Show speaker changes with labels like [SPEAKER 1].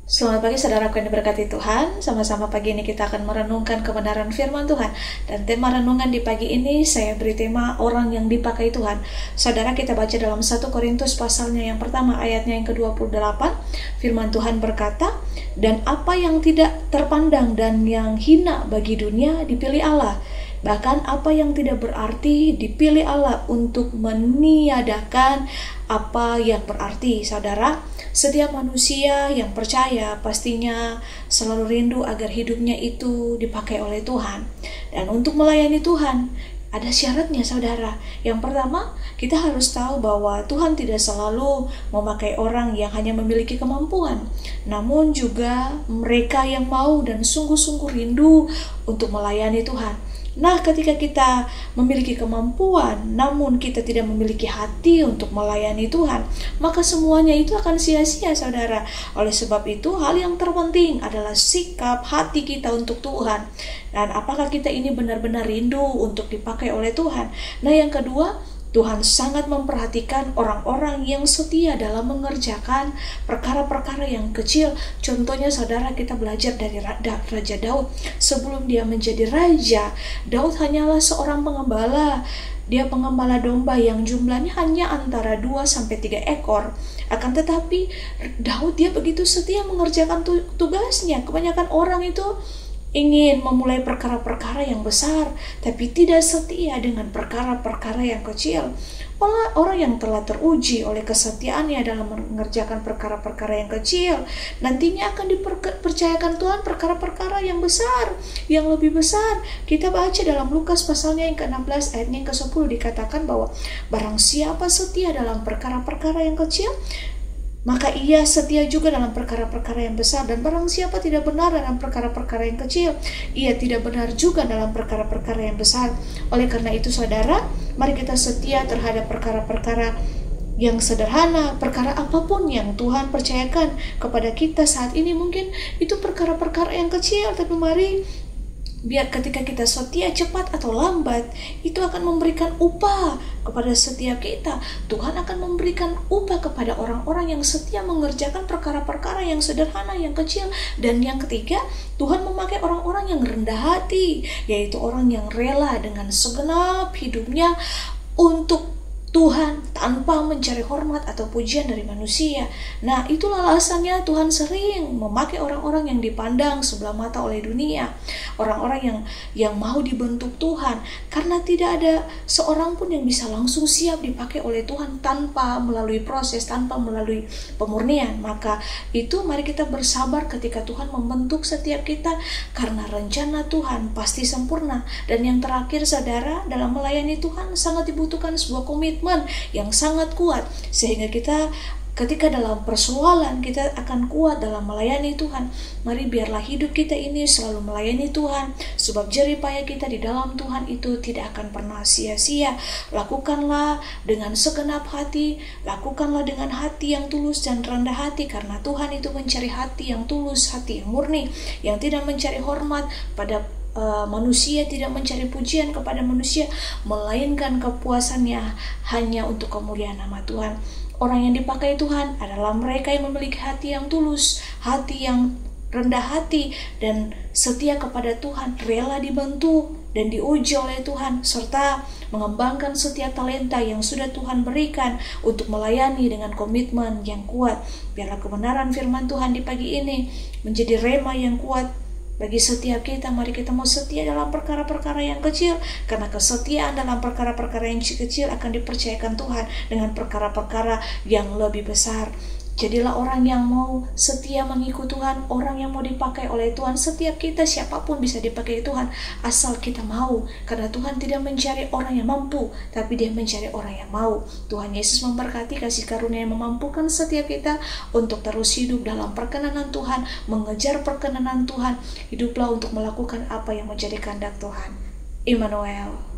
[SPEAKER 1] Selamat pagi saudaraku yang diberkati Tuhan. Sama-sama pagi ini kita akan merenungkan kebenaran firman Tuhan. Dan tema renungan di pagi ini saya beri tema orang yang dipakai Tuhan. Saudara, kita baca dalam 1 Korintus pasalnya yang pertama ayatnya yang ke-28. Firman Tuhan berkata, "Dan apa yang tidak terpandang dan yang hina bagi dunia dipilih Allah. Bahkan apa yang tidak berarti dipilih Allah untuk meniadakan apa yang berarti." Saudara, setiap manusia yang percaya pastinya selalu rindu agar hidupnya itu dipakai oleh Tuhan. Dan untuk melayani Tuhan, ada syaratnya saudara. Yang pertama, kita harus tahu bahwa Tuhan tidak selalu memakai orang yang hanya memiliki kemampuan, namun juga mereka yang mau dan sungguh-sungguh rindu untuk melayani Tuhan. Nah, ketika kita memiliki kemampuan, namun kita tidak memiliki hati untuk melayani Tuhan, maka semuanya itu akan sia-sia, saudara. Oleh sebab itu, hal yang terpenting adalah sikap hati kita untuk Tuhan. Dan apakah kita ini benar-benar rindu untuk dipakai oleh Tuhan? Nah, yang kedua, Tuhan sangat memperhatikan orang-orang yang setia dalam mengerjakan perkara-perkara yang kecil. Contohnya saudara, kita belajar dari Raja Daud. Sebelum dia menjadi raja, Daud hanyalah seorang pengembala. Dia pengembala domba yang jumlahnya hanya antara 2-3 ekor. Akan tetapi Daud dia begitu setia mengerjakan tugasnya. Kebanyakan orang itu ingin memulai perkara-perkara yang besar, tapi tidak setia dengan perkara-perkara yang kecil. Orang yang telah teruji oleh kesetiaannya dalam mengerjakan perkara-perkara yang kecil, nantinya akan dipercayakan Tuhan perkara-perkara yang besar, yang lebih besar. Kita baca dalam Lukas pasalnya yang ke-16 ayatnya yang ke-10 dikatakan bahwa barang siapa setia dalam perkara-perkara yang kecil, maka ia setia juga dalam perkara-perkara yang besar. Dan barang siapa tidak benar dalam perkara-perkara yang kecil, ia tidak benar juga dalam perkara-perkara yang besar. Oleh karena itu saudara, mari kita setia terhadap perkara-perkara yang sederhana. Perkara apapun yang Tuhan percayakan kepada kita saat ini, mungkin itu perkara-perkara yang kecil, tapi mari biar ketika kita setia cepat atau lambat, itu akan memberikan upah kepada setiap kita. Tuhan akan memberikan upah kepada orang-orang yang setia mengerjakan perkara-perkara yang sederhana, yang kecil. Dan yang ketiga, Tuhan memakai orang-orang yang rendah hati, yaitu orang yang rela dengan segenap hidupnya untuk Tuhan tanpa mencari hormat atau pujian dari manusia. Nah, itulah alasannya Tuhan sering memakai orang-orang yang dipandang sebelah mata oleh dunia, orang-orang yang mau dibentuk Tuhan, karena tidak ada seorang pun yang bisa langsung siap dipakai oleh Tuhan tanpa melalui proses, tanpa melalui pemurnian. Maka itu mari kita bersabar ketika Tuhan membentuk setiap kita, karena rencana Tuhan pasti sempurna. Dan yang terakhir saudara, dalam melayani Tuhan sangat dibutuhkan sebuah komitmen yang sangat kuat, sehingga kita ketika dalam persoalan kita akan kuat dalam melayani Tuhan. Mari biarlah hidup kita ini selalu melayani Tuhan, sebab jerih payah kita di dalam Tuhan itu tidak akan pernah sia-sia. Lakukanlah dengan segenap hati, lakukanlah dengan hati yang tulus dan rendah hati, karena Tuhan itu mencari hati yang tulus, hati yang murni, yang tidak mencari hormat pada manusia, tidak mencari pujian kepada manusia, melainkan kepuasannya hanya untuk kemuliaan nama Tuhan. Orang yang dipakai Tuhan adalah mereka yang memiliki hati yang tulus, hati yang rendah hati, dan setia kepada Tuhan, rela dibentuk dan diuji oleh Tuhan, serta mengembangkan setiap talenta yang sudah Tuhan berikan untuk melayani dengan komitmen yang kuat. Biarlah kebenaran firman Tuhan di pagi ini menjadi rema yang kuat bagi setiap kita. Mari kita mau setia dalam perkara-perkara yang kecil, karena kesetiaan dalam perkara-perkara yang kecil akan dipercayakan Tuhan dengan perkara-perkara yang lebih besar. Jadilah orang yang mau setia mengikut Tuhan, orang yang mau dipakai oleh Tuhan. Setiap kita, siapapun bisa dipakai Tuhan, asal kita mau. Karena Tuhan tidak mencari orang yang mampu, tapi Dia mencari orang yang mau. Tuhan Yesus memberkati, kasih karunia yang memampukan setiap kita untuk terus hidup dalam perkenanan Tuhan, mengejar perkenanan Tuhan. Hiduplah untuk melakukan apa yang menjadi kehendak Tuhan. Immanuel.